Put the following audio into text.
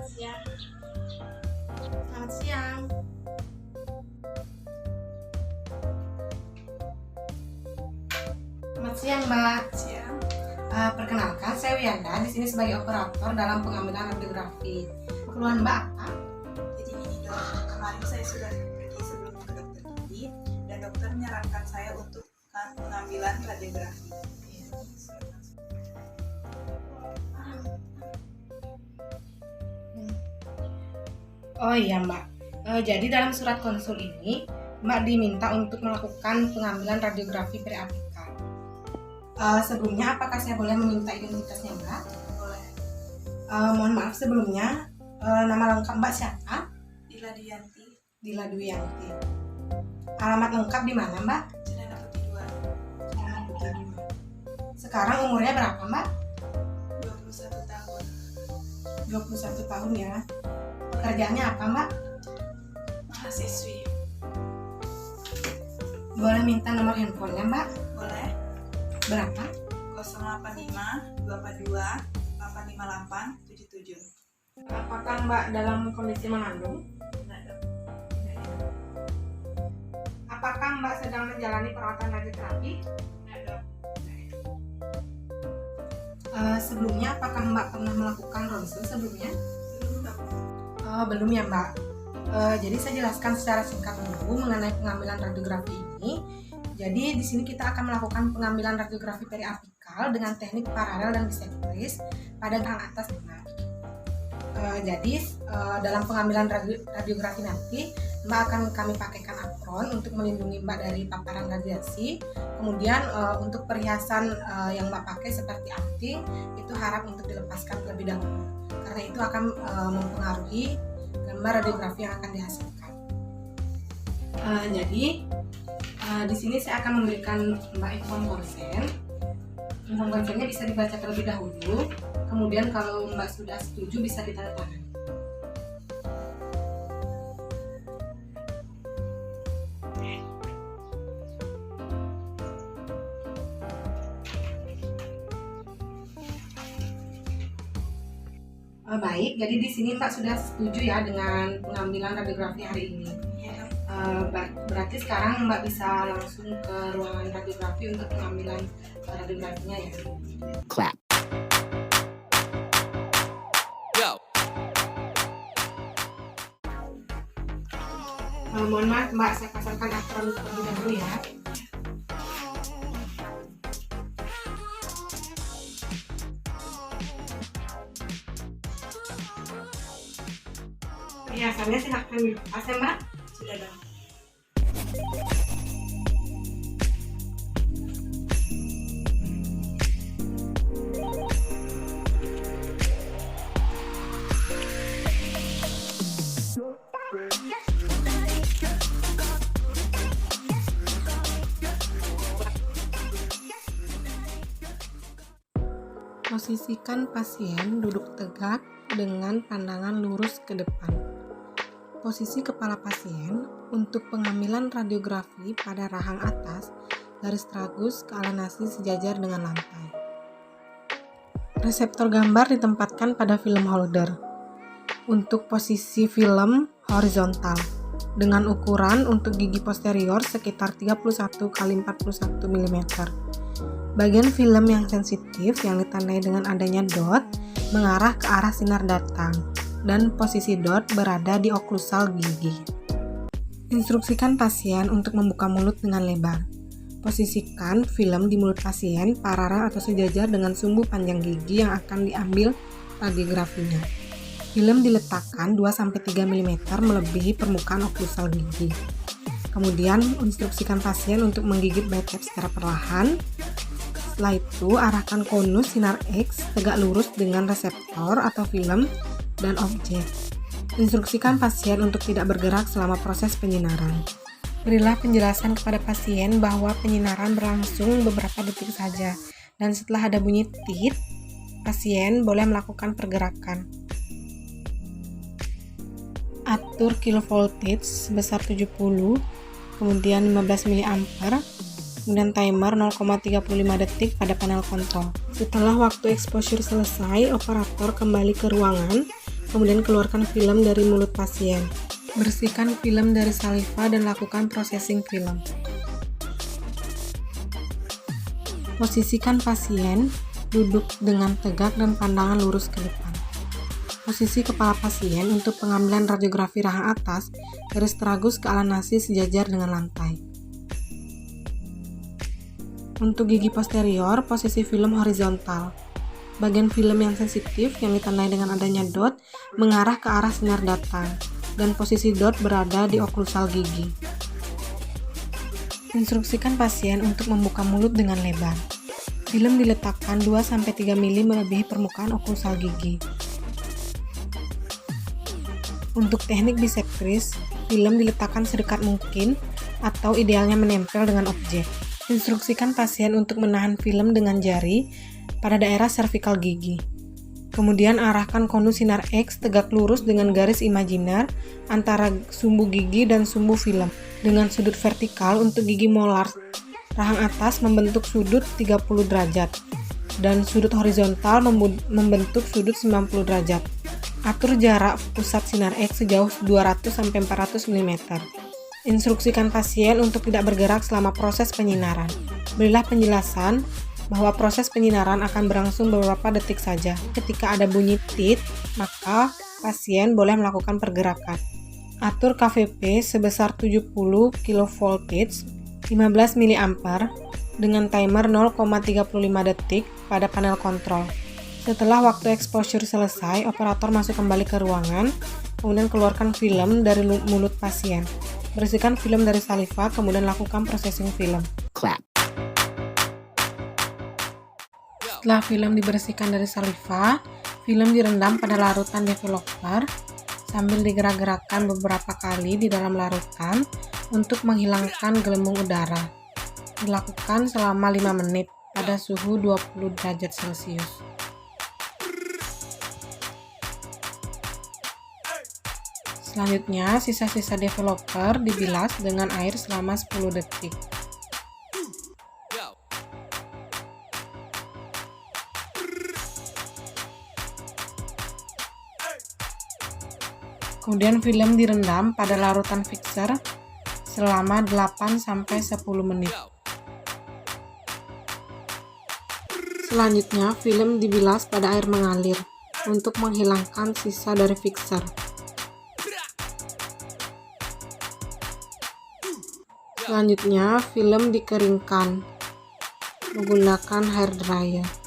Selamat siang. Selamat siang. Selamat siang, Mbak. Siang. Perkenalkan, saya Wiyanda. Di sini sebagai operator dalam pengambilan radiografi. Keluhan Mbak apa? Jadi ini dok, kemarin saya sudah pergi sebelumnya ke dokter gigi dan dokter menyarankan saya untuk pengambilan radiografi. Oh iya, Mbak. Jadi dalam surat konsul ini, Mbak diminta untuk melakukan pengambilan radiografi periapikal. Sebelumnya, apakah saya boleh meminta identitasnya, Mbak? Boleh. Mohon maaf sebelumnya, nama lengkap Mbak siapa? Dila Dianti, Dila Duyanti. Alamat lengkap di mana, Mbak? Cendana Putih 2, Cendana Putih 2. Sekarang umurnya berapa, Mbak? 21 tahun. 21 tahun ya. Pekerjaannya apa, Mbak? Mahasiswi. Boleh minta nomor handphonenya, Mbak? Boleh. Berapa? 085 242 858 77. Apakah Mbak dalam kondisi mengandung? Nah, dok. Apakah Mbak sedang menjalani perawatan radioterapi? Nah, dok. Sebelumnya, apakah Mbak pernah melakukan ronsen sebelumnya? Belum, dok. Belum ya, Mbak. Jadi saya jelaskan secara singkat dulu mengenai pengambilan radiografi ini. Jadi di sini kita akan melakukan pengambilan radiografi periapikal dengan teknik paralel dan bisektris pada gang atas benar. Jadi dalam pengambilan radiografi nanti Mbak akan kami pakaikan apron untuk melindungi Mbak dari paparan radiasi. Kemudian untuk perhiasan yang Mbak pakai seperti anting itu harap untuk dilepaskan terlebih dahulu karena itu akan mempengaruhi gambar radiografi yang akan dihasilkan. Jadi di sini saya akan memberikan Mbak inform konsen. Inform konsennya bisa dibaca terlebih dahulu. Kemudian kalau Mbak sudah setuju bisa ditandatangani. Baik, jadi di sini Mbak sudah setuju ya dengan pengambilan radiografi hari ini. Iya, dok. Berarti sekarang Mbak bisa langsung ke ruangan radiografi untuk pengambilan radiografinya ya. Clap. Go. Mohon maaf Mbak, saya pasangkan apron terlebih dahulu ya. Perhiasannya silahkan dilepas ya, Mbak. Sudah, dok. Posisikan pasien duduk tegak dengan pandangan lurus ke depan. Posisi kepala pasien untuk pengambilan radiografi pada rahang atas garis tragus ke alanasi sejajar dengan lantai. Reseptor gambar ditempatkan pada film holder. Untuk posisi film horizontal dengan ukuran untuk gigi posterior sekitar 31 x 41 mm. Bagian film yang sensitif yang ditandai dengan adanya dot mengarah ke arah sinar datang dan posisi dot berada di oklusal gigi. Instruksikan pasien untuk membuka mulut dengan lebar. Posisikan film di mulut pasien paralel atau sejajar dengan sumbu panjang gigi yang akan diambil radiografinya. Film diletakkan 2-3 mm melebihi permukaan oklusal gigi. Kemudian instruksikan pasien untuk menggigit bicep secara perlahan. Setelah itu, arahkan konus sinar X tegak lurus dengan reseptor atau film dan objek. Instruksikan pasien untuk tidak bergerak selama proses penyinaran. Berilah penjelasan kepada pasien bahwa penyinaran berlangsung beberapa detik saja dan setelah ada bunyi tit, pasien boleh melakukan pergerakan. Atur kilovoltage sebesar 70, kemudian 15 mA, kemudian timer 0,35 detik pada panel kontrol. Setelah waktu exposure selesai, operator kembali ke ruangan kemudian keluarkan film dari mulut pasien. Bersihkan film dari saliva dan lakukan processing film. Posisikan pasien duduk dengan tegak dan pandangan lurus ke depan. Posisi kepala pasien untuk pengambilan radiografi rahang atas, garis tragus ke ala nasi sejajar dengan lantai. Untuk gigi posterior, posisi film horizontal. Bagian film yang sensitif yang ditandai dengan adanya dot mengarah ke arah sinar datang, dan posisi dot berada di oklusal gigi. Instruksikan pasien untuk membuka mulut dengan lebar. Film diletakkan 2-3 mm melebihi permukaan oklusal gigi. Untuk teknik bisectris, film diletakkan sedekat mungkin atau idealnya menempel dengan objek. Instruksikan pasien untuk menahan film dengan jari pada daerah servikal gigi. Kemudian arahkan kondus sinar X tegak lurus dengan garis imajiner antara sumbu gigi dan sumbu film dengan sudut vertikal untuk gigi molar rahang atas membentuk sudut 30 derajat dan sudut horizontal membentuk sudut 90 derajat. Atur jarak pusat sinar X sejauh 200-400 mm. Instruksikan pasien untuk tidak bergerak selama proses penyinaran. Berilah penjelasan bahwa proses penyinaran akan berlangsung beberapa detik saja. Ketika ada bunyi tit, maka pasien boleh melakukan pergerakan. Atur KVP sebesar 70 kV 15 mA dengan timer 0,35 detik pada panel kontrol. Setelah waktu exposure selesai, operator masuk kembali ke ruangan, kemudian keluarkan film dari mulut pasien. Bersihkan film dari saliva, kemudian lakukan processing film. Clap. Setelah film dibersihkan dari saliva, film direndam pada larutan developer sambil digerak-gerakkan beberapa kali di dalam larutan untuk menghilangkan gelembung udara. Dilakukan selama 5 menit pada suhu 20 derajat Celcius. Selanjutnya, sisa-sisa developer dibilas dengan air selama 10 detik. Kemudian film direndam pada larutan fixer selama 8-10 menit. Selanjutnya, film dibilas pada air mengalir untuk menghilangkan sisa dari fixer. Selanjutnya, film dikeringkan menggunakan hair dryer.